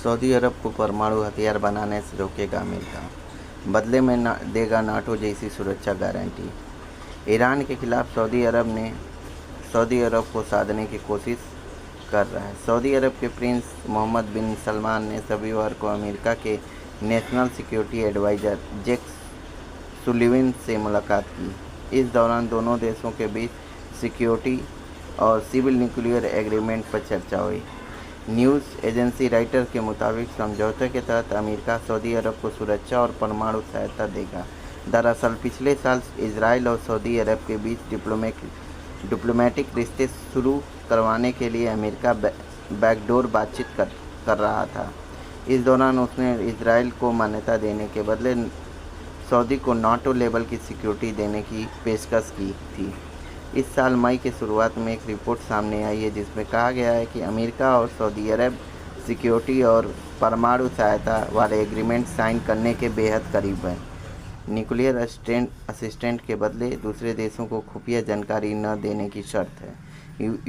Saudi अरब को परमाणु हथियार बनाने से रोकेगा अमेरिका, बदले में देगा नाटो जैसी सुरक्षा गारंटी। ईरान के खिलाफ सऊदी अरब को साधने की कोशिश कर रहा है। सऊदी अरब के प्रिंस मोहम्मद बिन सलमान ने रविवार को अमेरिका के national security adviser Jake Sullivan से मुलाकात की। इस दौरान दोनों देशों के बीच सिक्योरिटी और सिविल न्यूक्लियर एग्रीमेंट पर चर्चा हुई। न्यूज़ एजेंसी रॉयटर्स के मुताबिक समझौते के तहत अमेरिका सऊदी अरब को सुरक्षा और परमाणु सहायता देगा। दरअसल पिछले साल इजराइल और सऊदी अरब के बीच डिप्लोमेटिक रिश्ते शुरू करवाने के लिए अमेरिका बैकडोर बातचीत कर रहा था। इस दौरान उसने इजराइल को मान्यता देने के बदले सऊदी को नाटो लेवल की सिक्योरिटी देने की पेशकश की थी। इस साल मई के शुरुआत में एक रिपोर्ट सामने आई है जिसमें कहा गया है कि अमेरिका और सऊदी अरब सिक्योरिटी और परमाणु सहायता वाले एग्रीमेंट साइन करने के बेहद करीब हैं। न्यूक्लियर असिस्टेंट के बदले दूसरे देशों को खुफिया जानकारी न देने की शर्त है।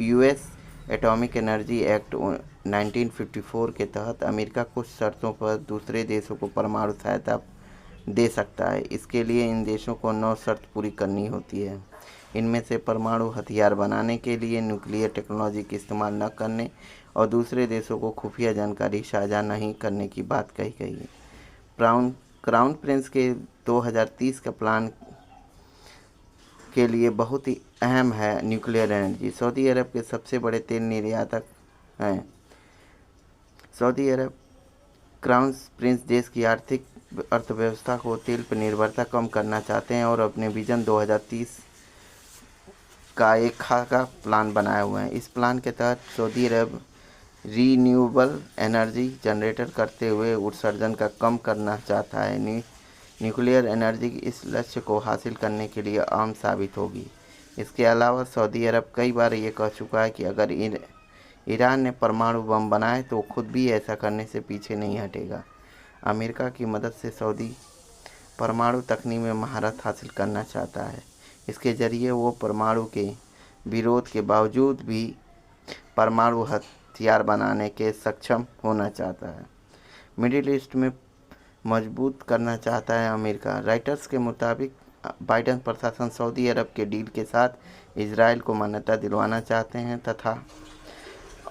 यूएस एटॉमिक एनर्जी एक्ट 1954 के तहत अमेरिका कुछ शर्तों पर दूसरे देशों को परमाणु सहायता दे सकता है। इसके लिए इन देशों को 9 शर्त पूरी करनी होती है। इनमें से परमाणु हथियार बनाने के लिए न्यूक्लियर टेक्नोलॉजी का इस्तेमाल न करने और दूसरे देशों को खुफिया जानकारी साझा नहीं करने की बात कही गई है। क्राउन प्रिंस के 2030 का प्लान के लिए बहुत ही अहम है न्यूक्लियर एनर्जी। सऊदी अरब के सबसे बड़े तेल निर्यातक हैं। सऊदी अरब क्राउन प्रिंस देश की अर्थव्यवस्था को तेल पर निर्भरता कम करना चाहते हैं और अपने विजन 2030 का एक खाका प्लान बनाए हुए हैं। इस प्लान के तहत सऊदी अरब रीन्यूएबल एनर्जी जनरेटर करते हुए उत्सर्जन का कम करना चाहता है। न्यूक्लियर एनर्जी इस लक्ष्य को हासिल करने के लिए अहम साबित होगी। इसके अलावा सऊदी अरब कई बार ये कह चुका है कि अगर ईरान ने परमाणु बम बनाए तो खुद भी ऐसा करने से पीछे नहीं हटेगा। अमेरिका की मदद से सऊदी परमाणु तकनीक में महारत हासिल करना चाहता है। इसके जरिए वो परमाणु के विरोध के बावजूद भी परमाणु हथियार बनाने के सक्षम होना चाहता है। मिडिल ईस्ट में मजबूत करना चाहता है अमेरिका। रॉयटर्स के मुताबिक बाइडेन प्रशासन सऊदी अरब के डील के साथ इजराइल को मान्यता दिलवाना चाहते हैं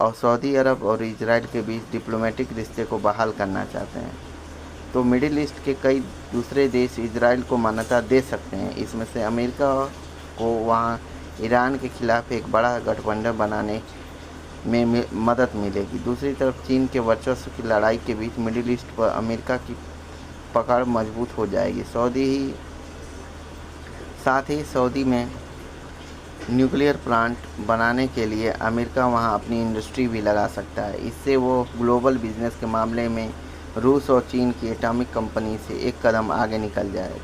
और सऊदी अरब और इजराइल के बीच डिप्लोमेटिक रिश्ते को बहाल करना चाहते हैं। तो मिडिल ईस्ट के कई दूसरे देश इजराइल को मान्यता दे सकते हैं। इसमें से अमेरिका को वहां ईरान के खिलाफ एक बड़ा गठबंधन बनाने में मदद मिलेगी। दूसरी तरफ चीन के वर्चस्व की लड़ाई के बीच मिडिल ईस्ट पर अमेरिका की पकड़ मजबूत हो जाएगी। साथ ही सऊदी में न्यूक्लियर प्लांट बनाने के लिए अमेरिका वहां अपनी इंडस्ट्री भी लगा सकता है। इससे वो ग्लोबल बिजनेस के मामले में रूस और चीन की एटॉमिक कंपनी से एक कदम आगे निकल जाएगा।